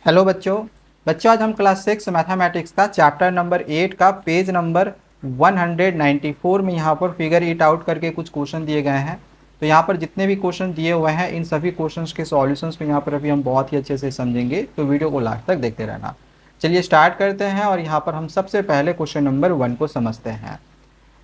Hello बच्चों आज हम क्लास 6 मैथमेटिक्स का चैप्टर नंबर 8 का पेज नंबर 194 में यहाँ पर फिगर इट आउट करके कुछ क्वेश्चन दिए गए हैं। तो यहाँ पर जितने भी क्वेश्चन दिए हुए हैं इन सभी क्वेश्चंस के सॉल्यूशंस को यहाँ पर अभी हम बहुत ही अच्छे से समझेंगे, तो वीडियो को लास्ट तक देखते रहना। चलिए स्टार्ट करते हैं और यहाँ पर हम सबसे पहले क्वेश्चन नंबर 1 को समझते हैं।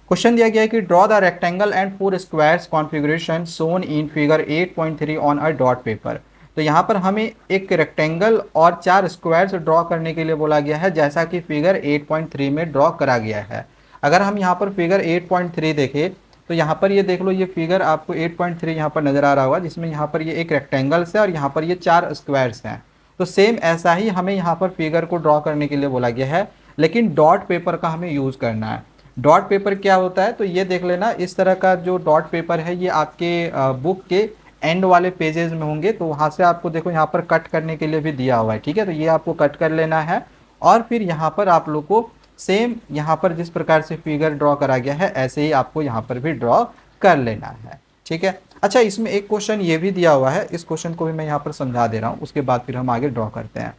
क्वेश्चन दिया गया है कि draw the rectangle and four squares configuration shown in figure 8.3 on a dot paper. तो यहाँ पर हमें एक रेक्टेंगल और 4 स्क्वायर्स ड्रॉ करने के लिए बोला गया है, जैसा कि फिगर 8.3 में ड्रॉ करा गया है। अगर हम यहाँ पर फिगर 8.3 देखें तो यहाँ पर ये देख लो, ये फिगर आपको 8.3 यहाँ पर नज़र आ रहा होगा, जिसमें यहाँ पर ये एक रेक्टेंगल्स है और यहाँ पर ये 4 स्क्वायर्स हैं। तो सेम ऐसा ही हमें यहाँ पर फिगर को ड्रॉ करने के लिए बोला गया है, लेकिन डॉट पेपर का हमें यूज़ करना है। डॉट पेपर क्या होता है, तो ये देख लेना, इस तरह का जो डॉट पेपर है ये आपके बुक के एंड वाले पेजेस में होंगे। तो वहाँ से आपको देखो यहाँ पर कट करने के लिए भी दिया हुआ है, ठीक है। तो ये आपको कट कर लेना है और फिर यहाँ पर आप लोग को सेम यहाँ पर जिस प्रकार से फिगर ड्रॉ करा गया है ऐसे ही आपको यहाँ पर भी ड्रॉ कर लेना है, ठीक है। अच्छा, इसमें एक क्वेश्चन ये भी दिया हुआ है, इस क्वेश्चन को भी मैं यहाँ पर समझा दे रहा हूँ, उसके बाद फिर हम आगे ड्रॉ करते हैं।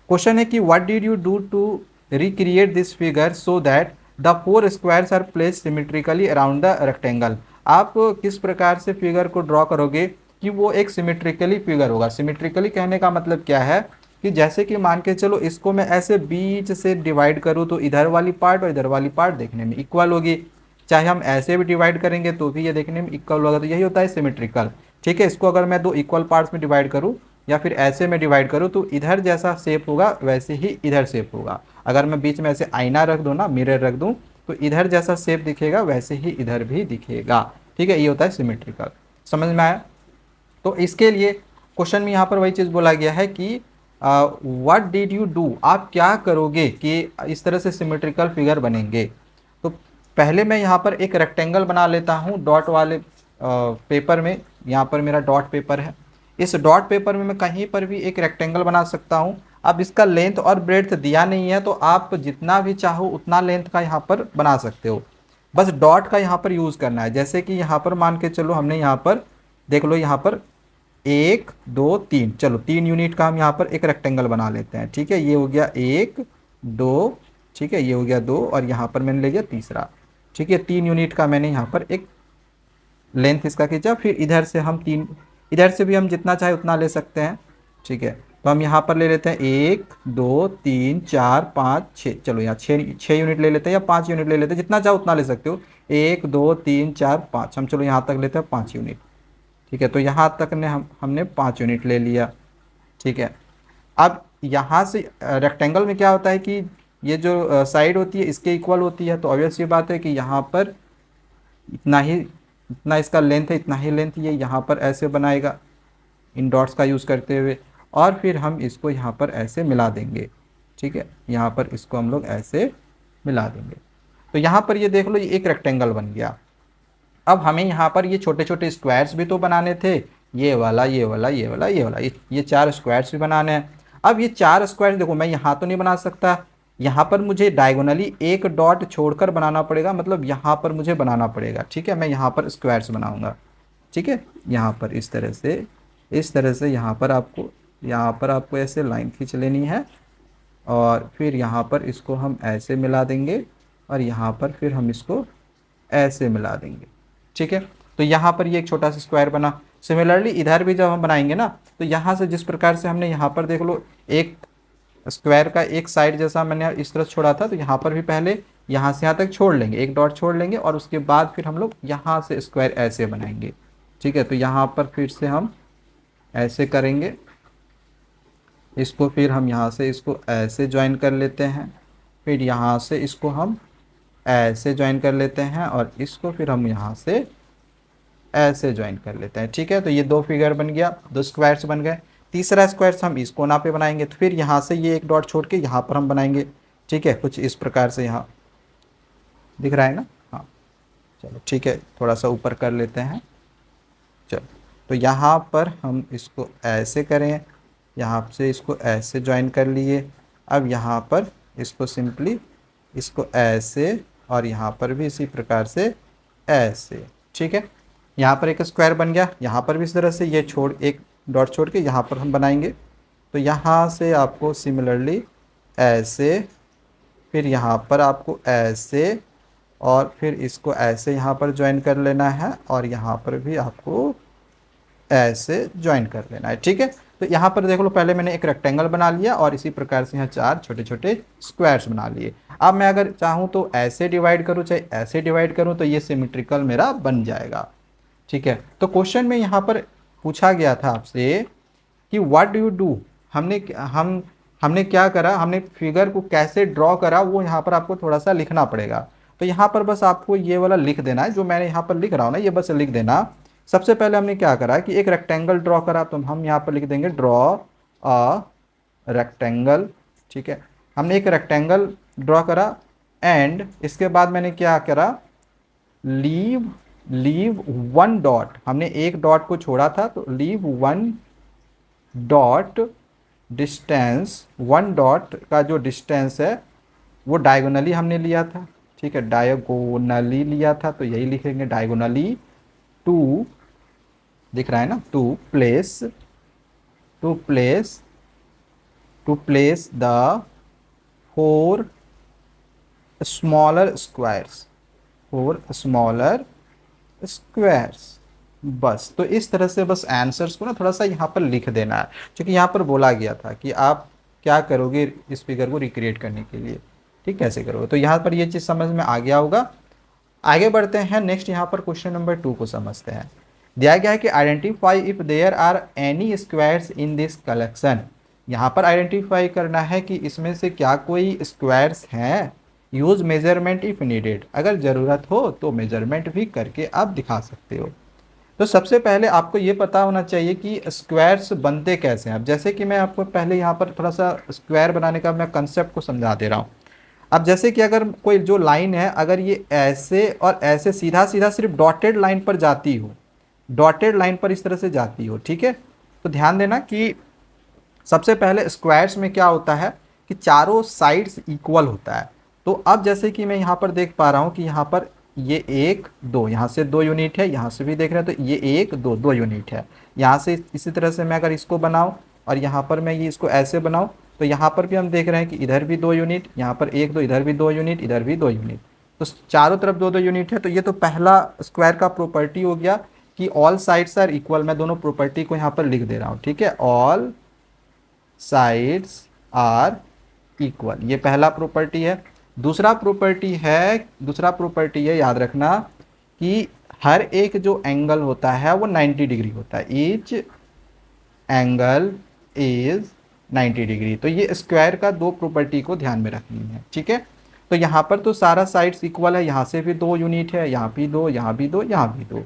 क्वेश्चन है कि what did you do to recreate this figure so that the four squares are place symmetrically around the rectangle. आप किस प्रकार से फिगर को ड्रॉ करोगे कि वो एक सिमेट्रिकली फिगर होगा। सिमेट्रिकली कहने का मतलब क्या है कि जैसे कि मान के चलो इसको मैं ऐसे बीच से डिवाइड करूँ तो इधर वाली पार्ट और इधर वाली पार्ट देखने में इक्वल होगी। चाहे हम ऐसे भी डिवाइड करेंगे तो भी ये देखने में इक्वल होगा। तो यही होता है सिमेट्रिकल, ठीक है। इसको अगर मैं दो इक्वल पार्ट्स में डिवाइड करूँ या फिर ऐसे में डिवाइड करूँ तो इधर जैसा शेप होगा वैसे ही इधर शेप होगा। अगर मैं बीच में ऐसे आईना रख दूँ ना, मिरर रख दूँ, तो इधर जैसा शेप दिखेगा वैसे ही इधर भी दिखेगा, ठीक है। ये होता है सिमेट्रिकल। समझ में आया? तो इसके लिए क्वेश्चन में यहाँ पर वही चीज़ बोला गया है कि व्हाट डिड यू डू, आप क्या करोगे कि इस तरह से सिमेट्रिकल फिगर बनेंगे। तो पहले मैं यहाँ पर एक रेक्टेंगल बना लेता हूँ डॉट वाले पेपर में। यहाँ पर मेरा डॉट पेपर है, इस डॉट पेपर में मैं कहीं पर भी एक रेक्टेंगल बना सकता हूँ। अब इसका लेंथ और ब्रेड्थ दिया नहीं है, तो आप जितना भी चाहो उतना लेंथ का यहाँ पर बना सकते हो। बस डॉट का यहाँ पर यूज़ करना है। जैसे कि यहाँ पर मान के चलो हमने यहाँ पर देख लो, यहाँ पर 1 2 3, चलो 3 यूनिट का हम यहाँ पर एक रेक्टेंगल बना लेते हैं, ठीक है। ये हो गया 1 2, ठीक है, ये हो गया 2 और यहाँ पर मैंने ले लिया तीसरा, ठीक है। 3 यूनिट का मैंने यहाँ पर एक लेंथ इसका खींचा। फिर इधर से हम इधर से भी हम जितना चाहे उतना ले सकते हैं, ठीक है। तो हम यहाँ पर ले लेते हैं 1 2 3 4 5 6, चलो यहाँ 6 यूनिट ले लेते हैं या 5 यूनिट ले लेते हैं, जितना चाहो उतना ले सकते हो। 1 2 3 4 5, हम चलो यहाँ तक लेते हैं 5 यूनिट, ठीक है। तो यहाँ तक ने हमने 5 यूनिट ले लिया, ठीक है। अब यहाँ से रेक्टेंगल में क्या होता है कि ये जो साइड होती है इसके इक्वल होती है, तो ऑब्वियस ये बात है कि यहाँ पर इतना ही, इतना इसका लेंथ है, इतना ही लेंथ ये यहाँ पर ऐसे बनाएगा इन डॉट्स का यूज़ करते हुए। और फिर हम इसको यहाँ पर ऐसे मिला देंगे, ठीक है। यहाँ पर इसको हम लोग ऐसे मिला देंगे। तो यहाँ पर ये देख लो, ये एक रेक्टेंगल बन गया। अब हमें यहाँ पर ये छोटे छोटे स्क्वायर्स भी तो बनाने थे, ये वाला ये वाला ये वाला ये वाला, ये 4 स्क्वायर्स भी बनाने हैं। अब ये 4 स्क्वायर्स देखो मैं यहाँ तो नहीं बना सकता, यहाँ पर मुझे डायगोनली एक डॉट छोड़कर बनाना पड़ेगा, मतलब यहाँ पर मुझे बनाना पड़ेगा, ठीक है। मैं यहाँ पर स्क्वायर्स बनाऊँगा, ठीक है। यहाँ पर इस तरह से यहाँ पर आपको ऐसे लाइन खींच लेनी है और फिर यहाँ पर इसको हम ऐसे मिला देंगे और यहाँ पर फिर हम इसको ऐसे मिला देंगे, ठीक है। तो यहाँ पर ये एक छोटा सा स्क्वायर बना। सिमिलरली इधर भी जब हम बनाएंगे ना, तो यहाँ से जिस प्रकार से हमने यहाँ पर देख लो एक स्क्वायर का एक साइड जैसा मैंने इस तरह छोड़ा था, तो यहाँ पर भी पहले यहाँ से यहाँ तक छोड़ लेंगे, एक डॉट छोड़ लेंगे और उसके बाद फिर हम लोग यहाँ से स्क्वायर ऐसे बनाएंगे, ठीक है। तो यहाँ पर फिर से हम ऐसे करेंगे इसको, फिर हम यहाँ से इसको ऐसे ज्वाइन कर लेते हैं, फिर यहाँ से इसको हम ऐसे ज्वाइन कर लेते हैं और इसको फिर हम यहाँ से ऐसे ज्वाइन कर लेते हैं, ठीक है। तो ये 2 फिगर बन गया, 2 स्क्वायर्स बन गए। तीसरा स्क्वायर्स हम इस कोना पे बनाएंगे, तो फिर यहाँ से ये एक डॉट छोड़ के यहाँ पर हम बनाएंगे, ठीक है। कुछ इस प्रकार से यहाँ दिख रहा है ना, हाँ चलो ठीक है, थोड़ा सा ऊपर कर लेते हैं। चलो, तो यहाँ पर हम इसको ऐसे करें, यहाँ से इसको ऐसे ज्वाइन कर लिए। अब यहाँ पर इसको सिंपली इसको ऐसे और यहाँ पर भी इसी प्रकार से ऐसे, ठीक है। यहाँ पर एक स्क्वायर बन गया, यहाँ पर भी इस तरह से ये छोड़ एक डॉट छोड़ के यहाँ पर हम बनाएंगे, तो यहाँ से आपको सिमिलरली ऐसे, फिर यहाँ पर आपको ऐसे, और फिर इसको ऐसे यहाँ पर ज्वाइन कर लेना है, और यहाँ पर भी आपको ऐसे ज्वाइन कर लेना है। ठीक है, तो यहाँ पर देख लो, पहले मैंने एक रेक्टेंगल बना लिया और इसी प्रकार से यहाँ 4 छोटे छोटे स्क्वायर्स बना लिए। अब मैं अगर चाहूँ तो ऐसे डिवाइड करूँ चाहे ऐसे डिवाइड करूँ, तो ये सिमेट्रिकल मेरा बन जाएगा। ठीक है, तो क्वेश्चन में यहाँ पर पूछा गया था आपसे कि व्हाट डू यू डू, हमने क्या करा, हमने फिगर को कैसे ड्रॉ करा, वो यहाँ पर आपको थोड़ा सा लिखना पड़ेगा। तो यहाँ पर बस आपको ये वाला लिख देना है, जो मैंने यहाँ पर लिख रहा हूँ ना, ये बस लिख देना। सबसे पहले हमने क्या करा कि एक रेक्टेंगल ड्रॉ करा, तो हम यहाँ पर लिख देंगे ड्रॉ अ रेक्टेंगल। ठीक है, हमने एक रेक्टेंगल ड्रॉ करा, एंड इसके बाद मैंने क्या करा, लीव लीव वन डॉट, हमने एक डॉट को छोड़ा था, तो leave one dot distance, one dot का जो डिस्टेंस है वो डायगोनली हमने लिया था। ठीक है, डायगोनली लिया था, तो यही लिखेंगे डायगोनली टू, दिख रहा है ना, to place to place to place the 4 smaller squares, 4 smaller squares. बस, तो इस तरह से बस आंसर्स को ना थोड़ा सा यहाँ पर लिख देना है, क्योंकि यहाँ पर बोला गया था कि आप क्या करोगे इस फिगर को रिक्रिएट करने के लिए। ठीक, कैसे करोगे, तो यहाँ पर ये चीज़ समझ में आ गया होगा। आगे बढ़ते हैं, नेक्स्ट यहाँ पर क्वेश्चन नंबर 2 को समझते हैं। दिया गया है कि identify if there are any squares in this collection. यहाँ पर आइडेंटिफाई करना है कि इसमें से क्या कोई स्क्वायर्स हैं। यूज मेजरमेंट इफ नीडेड, अगर ज़रूरत हो तो मेजरमेंट भी करके आप दिखा सकते हो। तो सबसे पहले आपको ये पता होना चाहिए कि स्क्वायर्स बनते कैसे हैं। अब जैसे कि मैं आपको पहले यहाँ पर थोड़ा सा स्क्वायर बनाने का मैं कंसेप्ट को समझा दे रहा हूँ। अब जैसे कि अगर कोई जो लाइन है, अगर ये ऐसे और ऐसे सीधा सीधा सिर्फ डॉटेड लाइन पर जाती हो, डॉटेड लाइन पर इस तरह से जाती हो, ठीक है, तो ध्यान देना कि सबसे पहले स्क्वायर्स में क्या होता है कि चारों साइड्स इक्वल होता है। तो अब जैसे कि मैं यहाँ पर देख पा रहा हूँ कि यहाँ पर ये 1 2, यहाँ से 2 यूनिट है, यहाँ से भी देख रहे हैं तो ये 1 2 2 यूनिट है। यहाँ से इसी तरह से मैं अगर इसको बनाऊँ और यहाँ पर मैं ये इसको ऐसे बनाऊँ, तो यहाँ पर भी हम देख रहे हैं कि इधर भी 2 यूनिट, यहाँ पर 1 2, इधर भी 2 यूनिट, इधर भी 2 यूनिट, तो चारों तरफ 2 2 यूनिट है। तो ये तो पहला स्क्वायर का प्रॉपर्टी हो गया कि ऑल साइड्स आर इक्वल। मैं दोनों प्रॉपर्टी को यहाँ पर लिख दे रहा हूँ, ठीक है, ऑल साइड्स आर इक्वल, ये पहला प्रॉपर्टी है। दूसरा प्रॉपर्टी है याद रखना कि हर एक जो एंगल होता है वो 90 डिग्री होता है, ईच एंगल इज 90 डिग्री। तो ये स्क्वायर का 2 प्रॉपर्टी को ध्यान में रखनी है। ठीक है, तो यहाँ पर तो सारा साइड्स इक्वल है, यहाँ से भी 2 यूनिट है, यहाँ भी 2, यहाँ भी 2, यहाँ भी 2।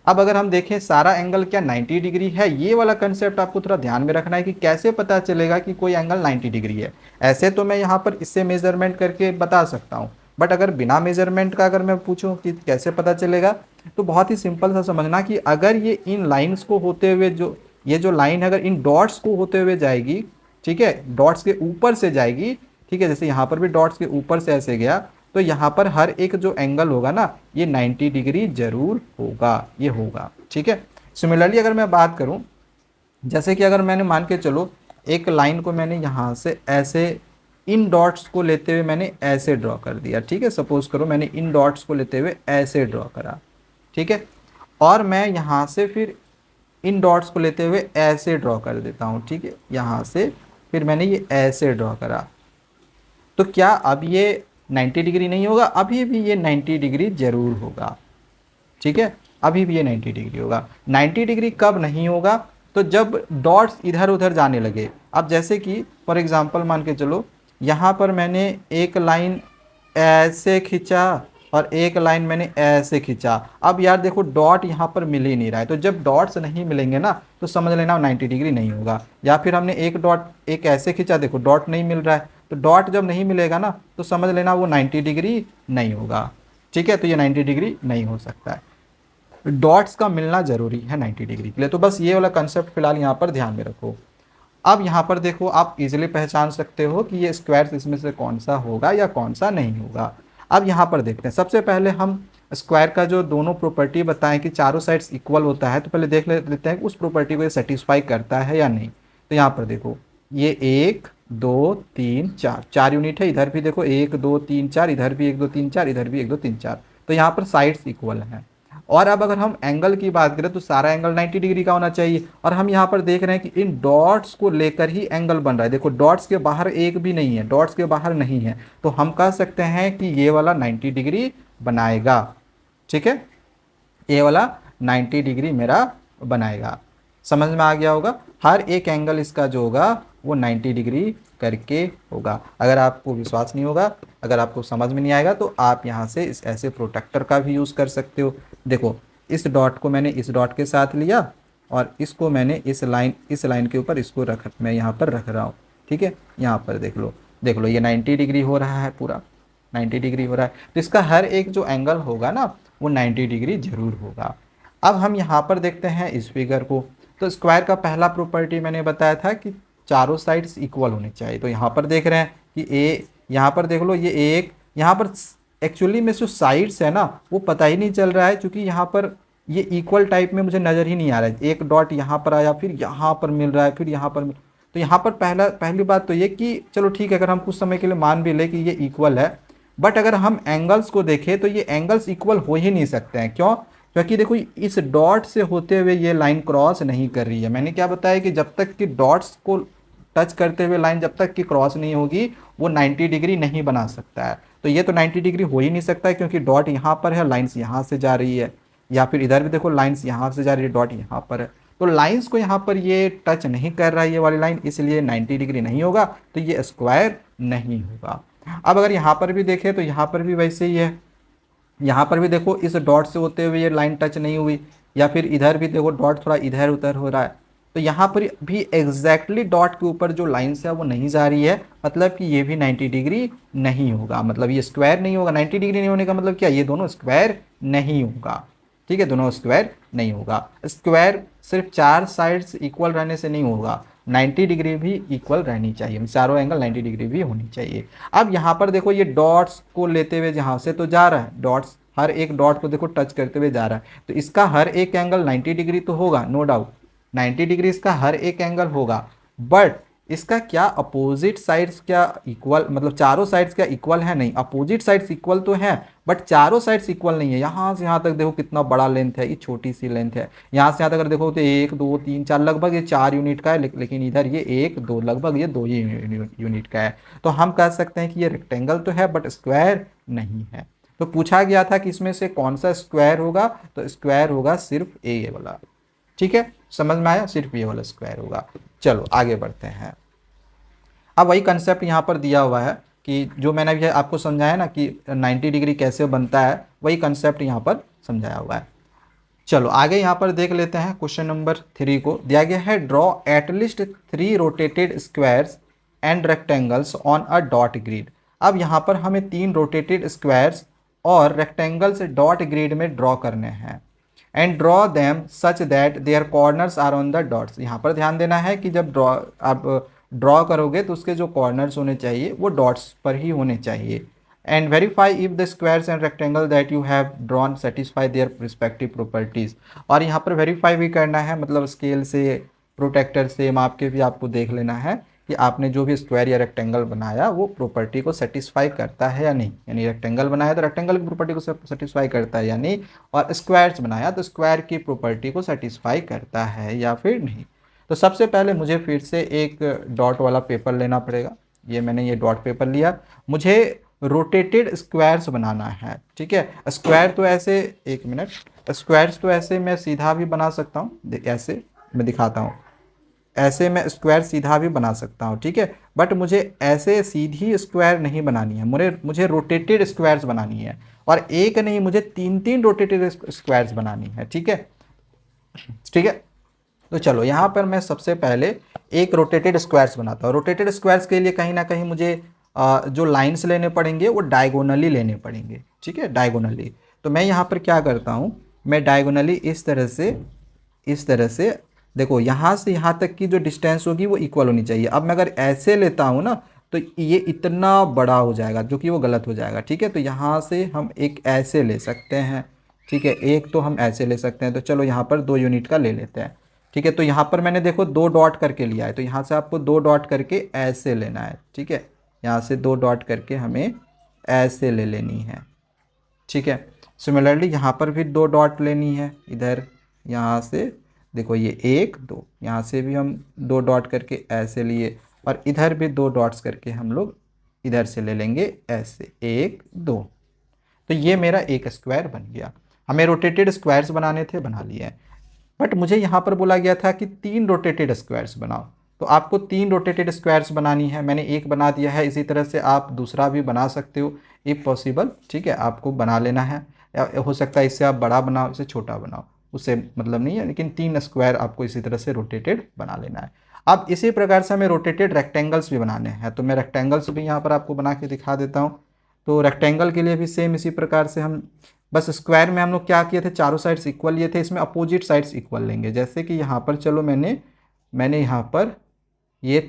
अब अगर हम देखें सारा एंगल क्या 90 डिग्री है, ये वाला कंसेप्ट आपको थोड़ा ध्यान में रखना है कि कैसे पता चलेगा कि कोई एंगल 90 डिग्री है। ऐसे तो मैं यहाँ पर इससे मेजरमेंट करके बता सकता हूँ, बट अगर बिना मेजरमेंट का अगर मैं पूछूं कि कैसे पता चलेगा, तो बहुत ही सिंपल सा समझना कि अगर ये इन लाइन्स को होते हुए जो ये जो लाइन है अगर इन डॉट्स को होते हुए जाएगी, ठीक है, डॉट्स के ऊपर से जाएगी, ठीक है, जैसे यहाँ पर भी डॉट्स के ऊपर से ऐसे गया, तो यहाँ पर हर एक जो एंगल होगा ना ये 90 डिग्री जरूर होगा, ये होगा। ठीक है, सिमिलरली अगर मैं बात करूँ, जैसे कि अगर मैंने मान के चलो एक लाइन को मैंने यहाँ से ऐसे इन डॉट्स को लेते हुए मैंने ऐसे ड्रॉ कर दिया, ठीक है, सपोज करो मैंने इन डॉट्स को लेते हुए ऐसे ड्रॉ करा, ठीक है, और मैं यहाँ से फिर इन डॉट्स को लेते हुए ऐसे ड्रॉ कर देता हूँ, ठीक है, यहाँ से फिर मैंने ये ऐसे ड्रॉ करा, तो क्या अब ये 90 डिग्री नहीं होगा? अभी भी ये 90 डिग्री जरूर होगा। ठीक है, अभी भी ये 90 डिग्री होगा। 90 डिग्री कब नहीं होगा? तो जब डॉट्स इधर उधर जाने लगे। अब जैसे कि फॉर एग्जांपल मान के चलो यहाँ पर मैंने एक लाइन ऐसे खींचा और एक लाइन मैंने ऐसे खींचा। अब यार देखो डॉट यहाँ पर मिल ही नहीं रहा है, तो जब डॉट्स नहीं मिलेंगे ना तो समझ लेना 90 डिग्री नहीं होगा। या फिर हमने एक डॉट एक ऐसे खींचा, देखो डॉट नहीं मिल रहा है, तो डॉट जब नहीं मिलेगा ना तो समझ लेना वो 90 डिग्री नहीं होगा। ठीक है, तो ये 90 डिग्री नहीं हो सकता है। डॉट्स का मिलना जरूरी है 90 डिग्री के लिए। तो बस ये वाला कंसेप्ट फिलहाल यहाँ पर ध्यान में रखो। अब यहाँ पर देखो आप इजीली पहचान सकते हो कि ये स्क्वायर्स इसमें से कौन सा होगा या कौन सा नहीं होगा। अब यहाँ पर देखते हैं, सबसे पहले हम स्क्वायर का जो दोनों प्रॉपर्टी बताएं कि चारों साइड्स इक्वल होता है, तो पहले देख लेते हैं कि उस प्रॉपर्टी को ये सेटिस्फाई करता है या नहीं। तो यहाँ पर देखो ये 1 2 3 4 4 यूनिट है। इधर भी देखो 1 2 3 4, इधर भी 1 2 3 4, इधर भी 1 2 3 4। तो यहाँ पर साइड्स इक्वल हैं। और अब अगर हम एंगल की बात करें तो सारा एंगल 90 डिग्री का होना चाहिए। और हम यहाँ पर देख रहे हैं कि इन डॉट्स को लेकर ही एंगल बन रहा है। देखो डॉट्स के बाहर एक भी नहीं है, डॉट्स के बाहर नहीं है, तो हम कह सकते हैं कि ये वाला 90 डिग्री बनाएगा। ठीक है, ये वाला 90 डिग्री मेरा बनाएगा। समझ में आ गया होगा। हर एक एंगल इसका जो होगा वो 90 डिग्री करके होगा। अगर आपको विश्वास नहीं होगा, अगर आपको समझ में नहीं आएगा, तो आप यहाँ से इस ऐसे प्रोटेक्टर का भी यूज़ कर सकते हो। देखो इस डॉट को मैंने इस डॉट के साथ लिया और इसको मैंने इस लाइन के ऊपर इसको मैं यहाँ पर रख रहा हूँ। ठीक है, यहाँ पर देख लो ये 90 डिग्री हो रहा है, पूरा 90 डिग्री हो रहा है। तो इसका हर एक जो एंगल होगा ना वो 90 डिग्री जरूर होगा। अब हम यहाँ पर देखते हैं इस फिगर को। तो स्क्वायर का पहला प्रॉपर्टी मैंने बताया था कि चारों साइड्स इक्वल होनी चाहिए। तो यहाँ पर देख रहे हैं कि यहाँ पर देख लो ये एक, यहाँ पर एक्चुअली में जो साइड्स है ना वो पता ही नहीं चल रहा है, क्योंकि यहाँ पर ये इक्वल टाइप में मुझे नज़र ही नहीं आ रहा है। एक डॉट यहाँ पर आया, फिर यहाँ पर मिल रहा है, फिर यहाँ पर तो यहाँ पर पहली बात तो ये कि चलो ठीक है, अगर हम कुछ समय के लिए मान भी ले कि ये इक्वल है, बट अगर हम एंगल्स को देखें तो ये एंगल्स इक्वल हो ही नहीं सकते हैं। क्यों? क्योंकि देखो इस डॉट से होते हुए ये लाइन क्रॉस नहीं कर रही है। मैंने क्या बताया कि जब तक कि डॉट्स को टच करते हुए लाइन जब तक कि क्रॉस नहीं होगी वो 90 डिग्री नहीं बना सकता है। तो ये तो 90 डिग्री हो ही नहीं सकता है, क्योंकि डॉट यहाँ पर है, लाइन्स यहाँ से जा रही है, या फिर इधर भी देखो लाइन्स यहाँ से जा रही है, डॉट यहाँ पर है। तो लाइन्स को यहाँ पर ये टच नहीं कर रहा है ये वाली लाइन, इसलिए 90 डिग्री नहीं होगा, तो ये स्क्वायर नहीं होगा। अब अगर यहाँ पर भी देखें तो यहाँ पर भी वैसे ही है। यहाँ पर भी देखो इस डॉट से होते हुए ये लाइन टच नहीं हुई, या फिर इधर भी देखो डॉट थोड़ा इधर उधर हो रहा है। तो यहाँ पर भी एग्जैक्टली डॉट के ऊपर जो लाइन्स है वो नहीं जा रही है, मतलब कि ये भी 90 डिग्री नहीं होगा, मतलब ये स्क्वायर नहीं होगा। 90 डिग्री नहीं होने का मतलब क्या, ये दोनों स्क्वायर नहीं होगा। ठीक है, दोनों स्क्वायर नहीं होगा। स्क्वायर सिर्फ चार साइड्स इक्वल रहने से नहीं होगा, 90 डिग्री भी इक्वल रहनी चाहिए, चारों एंगल 90 डिग्री भी होनी चाहिए। अब यहाँ पर देखो ये डॉट्स को लेते हुए यहाँ से तो जा रहा है, डॉट्स हर एक डॉट को देखो टच करते हुए जा रहा है, तो इसका हर एक एंगल 90 डिग्री तो होगा, नो डाउट 90 डिग्री इसका हर एक एंगल होगा। बट इसका क्या अपोजिट साइड्स क्या इक्वल, मतलब चारों साइड्स क्या इक्वल है? नहीं, अपोजिट साइड्स इक्वल तो हैं बट चारों साइड्स इक्वल नहीं है। यहाँ से यहाँ तक देखो कितना बड़ा लेंथ है, ये छोटी सी लेंथ है। यहाँ से यहाँ तक अगर देखो तो 1 2 3 4 लगभग ये 4 यूनिट का है, लेकिन इधर ये 1 2 लगभग ये 2 ही यूनिट का है। तो हम कह सकते हैं कि ये रेक्टेंगल तो है बट स्क्वायर नहीं है। तो पूछा गया था कि इसमें से कौन सा स्क्वायर होगा, तो स्क्वायर होगा सिर्फ ये वाला। ठीक है, समझ में आया, सिर्फ ये वाला स्क्वायर होगा। चलो आगे बढ़ते हैं। अब वही कंसेप्ट यहाँ पर दिया हुआ है कि जो मैंने अभी आपको समझाया ना कि 90 डिग्री कैसे बनता है, वही कंसेप्ट यहाँ पर समझाया हुआ है। चलो आगे यहाँ पर देख लेते हैं। क्वेश्चन नंबर 3 को दिया गया है, draw at least 3 rotated squares and rectangles on a dot grid. अब यहाँ पर हमें 3 रोटेटेड स्क्वायर्स और रेक्टेंगल्स डॉट ग्रिड में ड्रॉ करने हैं। And draw them such that their corners are on the dots. यहाँ पर ध्यान देना है कि जब आप ड्रॉ करोगे तो उसके जो कॉर्नर्स होने चाहिए वो डॉट्स पर ही होने चाहिए। And verify if the squares and rectangle that you have drawn satisfy their respective properties. और यहाँ पर वेरीफाई भी करना है, मतलब स्केल से प्रोटेक्टर से माप के भी आपको देख लेना है कि आपने जो भी स्क्वायर या रेक्टेंगल बनाया वो प्रॉपर्टी को सेटिस्फाई करता है या नहीं। यानी रेक्टेंगल बनाया तो रेक्टेंगल की प्रॉपर्टी को सेटिस्फाई करता है या नहीं, और स्क्वायर्स बनाया तो स्क्वायर की प्रॉपर्टी को सेटिस्फाई करता है या फिर नहीं। तो सबसे पहले मुझे फिर से एक डॉट वाला पेपर लेना पड़ेगा। ये मैंने ये डॉट पेपर लिया, मुझे रोटेटेड स्क्वायर्स बनाना है। ठीक है, स्क्वायर तो ऐसे, एक मिनट, स्क्वायर्स तो ऐसे मैं सीधा भी बना सकता हूँ, ऐसे मैं दिखाता हूँ, ऐसे मैं स्क्वायर सीधा भी बना सकता हूँ। ठीक है, बट मुझे ऐसे सीधी स्क्वायर नहीं बनानी है, मुझे रोटेटेड स्क्वायर्स बनानी है, और एक नहीं मुझे 3 रोटेटेड स्क्वायर्स बनानी है। ठीक है, ठीक है। तो चलो यहाँ पर मैं सबसे पहले एक रोटेटेड स्क्वायर्स बनाता हूँ। रोटेटेड स्क्वायर्स के लिए कहीं ना कहीं मुझे जो लाइंस लेने पड़ेंगे वो डायगोनली लेने पड़ेंगे। ठीक है, डायगोनली। तो मैं यहाँ पर क्या करता हूँ, मैं डायगोनली इस तरह से देखो, यहाँ से यहाँ तक की जो डिस्टेंस होगी वो इक्वल होनी चाहिए। अब मैं अगर ऐसे लेता हूँ ना तो ये इतना बड़ा हो जाएगा, जो कि वो गलत हो जाएगा। ठीक है, तो यहाँ से हम एक ऐसे ले सकते हैं। ठीक है, एक तो हम ऐसे ले सकते हैं। तो चलो यहाँ पर 2 यूनिट का ले लेते हैं। ठीक है। तो यहाँ पर मैंने देखो 2 डॉट करके लिया है, तो यहाँ से आपको 2 डॉट करके ऐसे लेना है। ठीक है, यहाँ से 2 डॉट करके हमें ऐसे ले लेनी है। ठीक है, सिमिलरली यहाँ पर भी 2 डॉट लेनी है इधर, यहाँ से देखो ये 1 2, यहाँ से भी हम 2 डॉट करके ऐसे लिए, और इधर भी 2 डॉट्स करके हम लोग इधर से ले लेंगे ऐसे 1 2। तो ये मेरा एक स्क्वायर बन गया। हमें रोटेटेड स्क्वायर्स बनाने थे, बना लिए हैं। बट मुझे यहाँ पर बोला गया था कि 3 रोटेटेड स्क्वायर्स बनाओ, तो आपको 3 रोटेटेड स्क्वायर्स बनानी है। मैंने एक बना दिया है, इसी तरह से आप दूसरा भी बना सकते हो इफ़ पॉसिबल। ठीक है, आपको बना लेना है, हो सकता है इससे आप बड़ा बनाओ, इससे छोटा बनाओ, उससे मतलब नहीं है, लेकिन 3 स्क्वायर आपको इसी तरह से रोटेटेड बना लेना है। अब इसी प्रकार से हमें रोटेटेड रेक्टेंगल्स भी बनाने हैं, तो मैं रेक्टेंगल्स भी यहाँ पर आपको बना के दिखा देता हूँ। तो रेक्टेंगल के लिए भी सेम इसी प्रकार से हम, बस स्क्वायर में हम लोग क्या किए थे, चारों साइड्स इक्वल लिए थे, इसमें अपोजिट साइड्स इक्वल लेंगे। जैसे कि यहाँ पर चलो मैंने यहाँ पर ये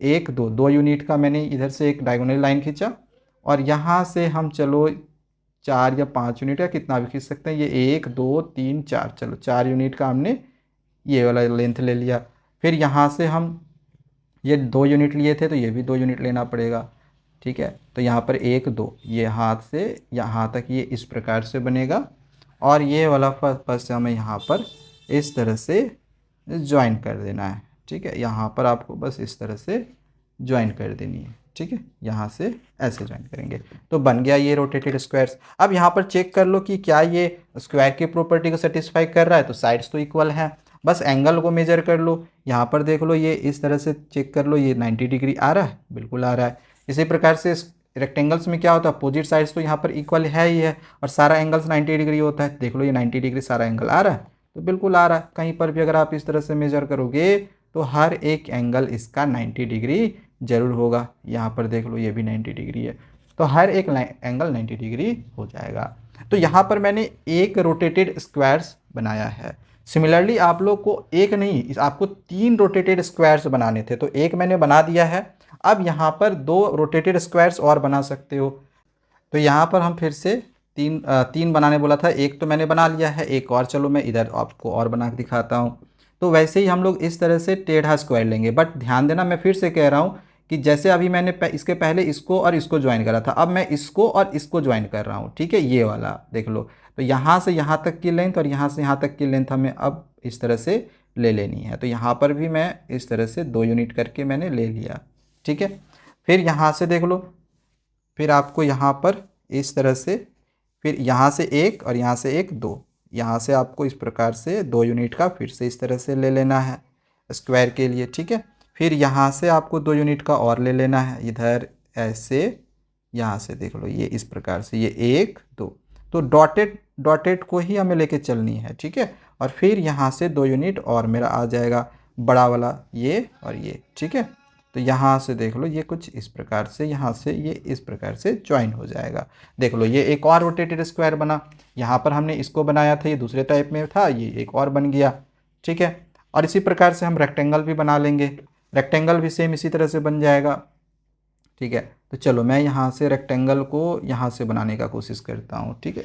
1 2 2 यूनिट का मैंने इधर से एक डायगोनल लाइन खींचा, और यहाँ से हम चलो 4 या 5 यूनिट का कितना भी खींच सकते हैं, ये 1 2 3 4, चलो 4 यूनिट का हमने ये वाला लेंथ ले लिया। फिर यहाँ से हम ये 2 यूनिट लिए थे, तो ये भी 2 यूनिट लेना पड़ेगा। ठीक है, तो यहाँ पर 1 2, ये हाथ से यहाँ तक ये इस प्रकार से बनेगा, और ये वाला फर्स्ट हमें यहाँ पर इस तरह से ज्वाइन कर देना है। ठीक है, यहाँ पर आपको बस इस तरह से ज्वाइन कर देनी है। ठीक है, यहाँ से ऐसे ज्वाइन करेंगे तो बन गया ये रोटेटेड स्क्वायर्स। अब यहाँ पर चेक कर लो कि क्या ये स्क्वायर की प्रॉपर्टी को सेटिस्फाई कर रहा है, तो साइड्स तो इक्वल हैं, बस एंगल को मेजर कर लो। यहाँ पर देख लो, ये इस तरह से चेक कर लो, ये 90 डिग्री आ रहा है, बिल्कुल आ रहा है। इसी प्रकार से रेक्टेंगल्स में क्या होता है, अपोजिट साइड्स तो यहाँ पर इक्वल है ही है, और सारा एंगल्स 90 डिग्री होता है। देख लो ये 90 डिग्री सारा एंगल आ रहा है, तो बिल्कुल आ रहा है। कहीं पर भी अगर आप इस तरह से मेजर करोगे तो हर एक एंगल इसका 90 डिग्री जरूर होगा। यहाँ पर देख लो ये भी 90 डिग्री है, तो हर एक एंगल 90 डिग्री हो जाएगा। तो यहाँ पर मैंने एक रोटेटेड स्क्वायर्स बनाया है। सिमिलरली आप लोग को एक नहीं, आपको 3 रोटेटेड स्क्वायर्स बनाने थे, तो एक मैंने बना दिया है। अब यहाँ पर 2 रोटेटेड स्क्वायर्स और बना सकते हो। तो यहाँ पर हम फिर से तीन बनाने बोला था, एक तो मैंने बना लिया है, एक और चलो मैं इधर आपको और बना के दिखाता हूँ। तो वैसे ही हम लोग इस तरह से टेढ़ा स्क्वायर लेंगे। बट ध्यान देना, मैं फिर से कह रहा हूँ कि जैसे अभी मैंने इसके पहले इसको और इसको ज्वाइन करा था, अब मैं इसको और इसको ज्वाइन कर रहा हूँ। ठीक है, ये वाला देख लो, तो यहाँ से यहाँ तक की लेंथ और यहाँ से यहाँ तक की लेंथ हमें अब इस तरह से ले लेनी है। तो यहाँ पर भी मैं इस तरह से 2 यूनिट करके मैंने ले लिया। ठीक है, फिर यहाँ से देख लो, फिर आपको यहाँ पर इस तरह से, फिर यहाँ से 1 और यहाँ से 1 2, यहाँ से आपको इस प्रकार से 2 यूनिट का फिर से इस तरह से ले लेना है स्क्वायर के लिए। ठीक है, फिर यहाँ से आपको 2 यूनिट का और ले लेना है इधर ऐसे, यहाँ से देख लो ये इस प्रकार से, ये 1 2, तो डॉटेड को ही हमें लेके चलनी है। ठीक है, और फिर यहाँ से 2 यूनिट और मेरा आ जाएगा बड़ा वाला, ये और ये। ठीक है, तो यहाँ से देख लो ये कुछ इस प्रकार से, यहाँ से ये इस प्रकार से ज्वाइन हो जाएगा। देख लो ये एक और रोटेटेड स्क्वायर बना। यहाँ पर हमने इसको बनाया था, ये दूसरे टाइप में था, ये एक और बन गया। ठीक है, और इसी प्रकार से हम रेक्टेंगल भी बना लेंगे, रेक्टेंगल भी सेम इसी तरह से बन जाएगा। ठीक है, तो चलो मैं यहाँ से रेक्टेंगल को यहाँ से बनाने का कोशिश करता हूँ। ठीक है,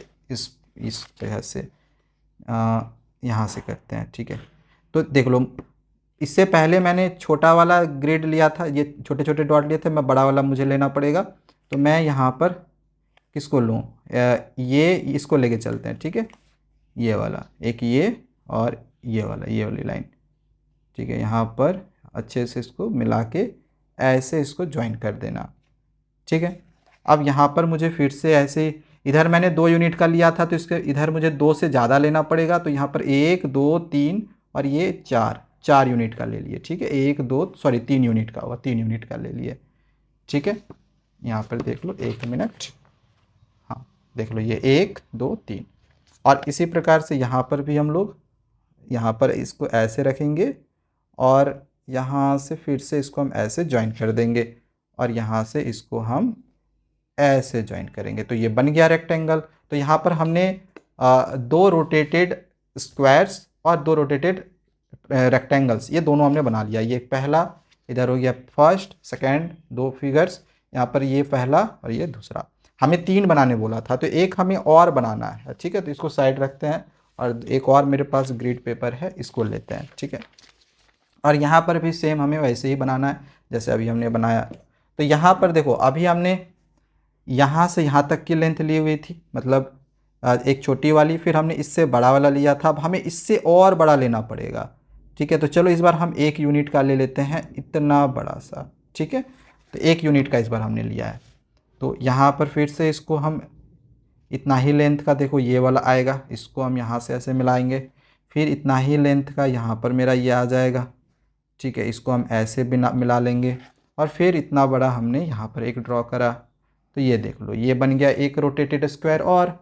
इस तरह से यहाँ से करते हैं। ठीक है, तो देख लो इससे पहले मैंने छोटा वाला ग्रिड लिया था, ये छोटे छोटे डॉट लिए थे, मैं बड़ा वाला मुझे लेना पड़ेगा। तो मैं यहाँ पर किसको लूँ, ये इसको लेके चलते हैं। ठीक है, ये वाला एक, ये और ये वाला, ये वाली लाइन। ठीक है, यहाँ पर अच्छे से इसको मिला के ऐसे इसको ज्वाइन कर देना। ठीक है, अब यहाँ पर मुझे फिर से ऐसे, इधर मैंने 2 यूनिट का लिया था, तो इसके इधर मुझे 2 से ज़्यादा लेना पड़ेगा। तो यहाँ पर 1 2 3 और ये 4 यूनिट का ले लिए। ठीक है, 3 यूनिट का होगा, 3 यूनिट का ले लिए। ठीक है, यहाँ पर देख लो 1 मिनट, हाँ देख लो ये 1 2 3। और इसी प्रकार से यहाँ पर भी हम लोग यहाँ पर इसको ऐसे रखेंगे, और यहाँ से फिर से इसको हम ऐसे ज्वाइन कर देंगे, और यहाँ से इसको हम ऐसे ज्वाइन करेंगे, तो ये बन गया रेक्टेंगल। तो यहाँ पर हमने 2 रोटेटेड स्क्वायर्स और 2 रोटेटेड रेक्टेंगल्स, ये दोनों हमने बना लिया। ये पहला इधर हो गया, फर्स्ट सेकंड 2 फिगर्स, यहाँ पर ये पहला और ये दूसरा। हमें 3 बनाने बोला था, तो एक हमें और बनाना है। ठीक है, तो इसको साइड रखते हैं, और एक और मेरे पास ग्रिड पेपर है, इसको लेते हैं, ठीक है। और यहाँ पर भी सेम हमें वैसे ही बनाना है जैसे अभी हमने बनाया। तो यहाँ पर देखो, अभी हमने यहाँ से यहाँ तक की लेंथ ली हुई थी, मतलब एक छोटी वाली, फिर हमने इससे बड़ा वाला लिया था, अब हमें इससे और बड़ा लेना पड़ेगा, ठीक है। तो चलो इस बार हम 1 यूनिट का ले लेते हैं, इतना बड़ा सा, ठीक है। तो 1 यूनिट का इस बार हमने लिया है। तो यहाँ पर फिर से इसको हम इतना ही लेंथ का, देखो ये वाला आएगा, इसको हम यहाँ से ऐसे मिलाएंगे, फिर इतना ही लेंथ का यहाँ पर मेरा ये आ जाएगा, ठीक है। इसको हम ऐसे बिना मिला लेंगे, और फिर इतना बड़ा हमने यहाँ पर एक ड्रॉ करा। तो ये देख लो, ये बन गया एक रोटेटेड स्क्वायर और,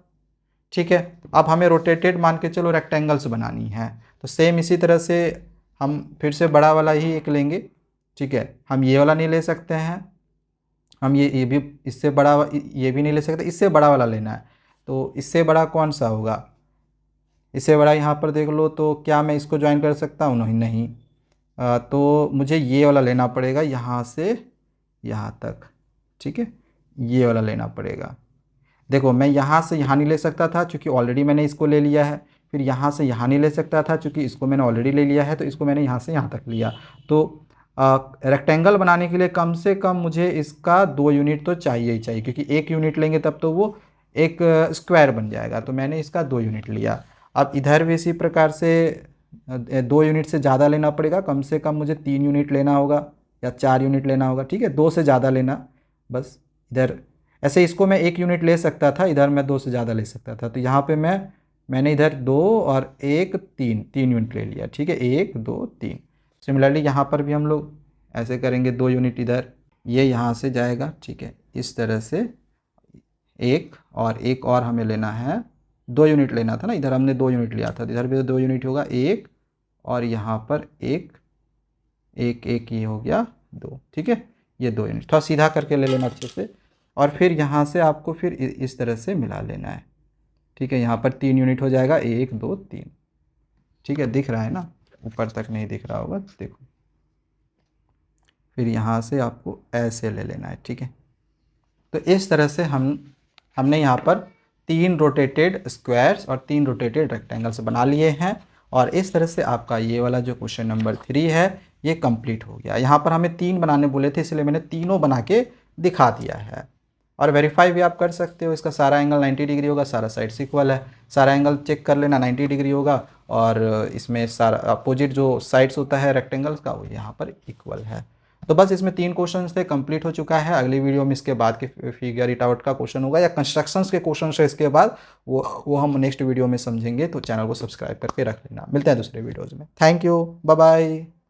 ठीक है। अब हमें रोटेटेड मान के चलो रेक्टेंगल्स बनानी है, तो सेम इसी तरह से हम फिर से बड़ा वाला ही एक लेंगे, ठीक है। हम ये वाला नहीं ले सकते हैं, हम ये भी इससे बड़ा ये भी नहीं ले सकते, इससे बड़ा वाला लेना है। तो इससे बड़ा कौन सा होगा, इससे बड़ा यहाँ पर देख लो, तो क्या मैं इसको ज्वाइन कर सकता हूँ, नहीं नहीं। तो मुझे ये वाला लेना पड़ेगा यहाँ से यहाँ तक, ठीक है, ये वाला लेना पड़ेगा। देखो मैं यहाँ से यहाँ नहीं ले सकता था क्योंकि ऑलरेडी मैंने इसको ले लिया है, फिर यहाँ से यहाँ नहीं ले सकता था क्योंकि इसको मैंने ऑलरेडी ले लिया है, तो इसको मैंने यहाँ से यहाँ तक लिया। तो रेक्टेंगल बनाने के लिए कम से कम मुझे इसका 2 यूनिट तो चाहिए ही चाहिए, क्योंकि 1 यूनिट लेंगे तब तो वो एक स्क्वायर बन जाएगा। तो मैंने इसका 2 यूनिट लिया। अब इधर भी इसी प्रकार से 2 यूनिट से ज़्यादा लेना पड़ेगा, कम से कम मुझे 3 यूनिट लेना होगा या 4 यूनिट लेना होगा, ठीक है। 2 से ज़्यादा लेना बस। इधर ऐसे इसको मैं 1 यूनिट ले सकता था, इधर मैं 2 से ज़्यादा ले सकता था। तो यहाँ पे मैंने इधर 2 और 1 3 यूनिट ले लिया, ठीक है, 1 2 3। सिमिलरली यहाँ पर भी हम लोग ऐसे करेंगे, 2 यूनिट इधर, ये यहाँ से जाएगा, ठीक है, इस तरह से एक और हमें लेना है, 2 यूनिट लेना था ना, इधर हमने 2 यूनिट लिया था, इधर भी 2 यूनिट होगा, एक और यहाँ पर एक ये हो गया 2, ठीक है। ये 2 यूनिट थोड़ा सीधा करके ले लेना अच्छे से, और फिर यहाँ से आपको फिर इस तरह से मिला लेना है, ठीक है। यहाँ पर 3 यूनिट हो जाएगा, 1 2 3, ठीक है, दिख रहा है ना, ऊपर तक नहीं दिख रहा होगा, देखो। फिर यहाँ से आपको ऐसे ले लेना है, ठीक है। तो इस तरह से हमने यहाँ पर 3 रोटेटेड स्क्वायर्स और 3 रोटेटेड रेक्टेंगल्स बना लिए हैं, और इस तरह से आपका ये वाला जो क्वेश्चन नंबर 3 है ये कंप्लीट हो गया। यहाँ पर हमें 3 बनाने बोले थे, इसलिए मैंने तीनों बना के दिखा दिया है। और वेरीफाई भी आप कर सकते हो, इसका सारा एंगल 90 डिग्री होगा, सारा साइड्स इक्वल है, सारा एंगल चेक कर लेना 90 डिग्री होगा, और इसमें सारा अपोजिट जो साइड्स होता है रेक्टेंगल्स का वो यहाँ पर इक्वल है। तो बस इसमें 3 क्वेश्चन थे, कंप्लीट हो चुका है। अगली वीडियो में इसके बाद के फिगर इट आउट का क्वेश्चन होगा या कंस्ट्रक्शंस के क्वेश्चन है इसके बाद, वो हम नेक्स्ट वीडियो में समझेंगे। तो चैनल को सब्सक्राइब करके रख लेना। मिलते हैं दूसरे वीडियोज़ में। Thank you, bye bye.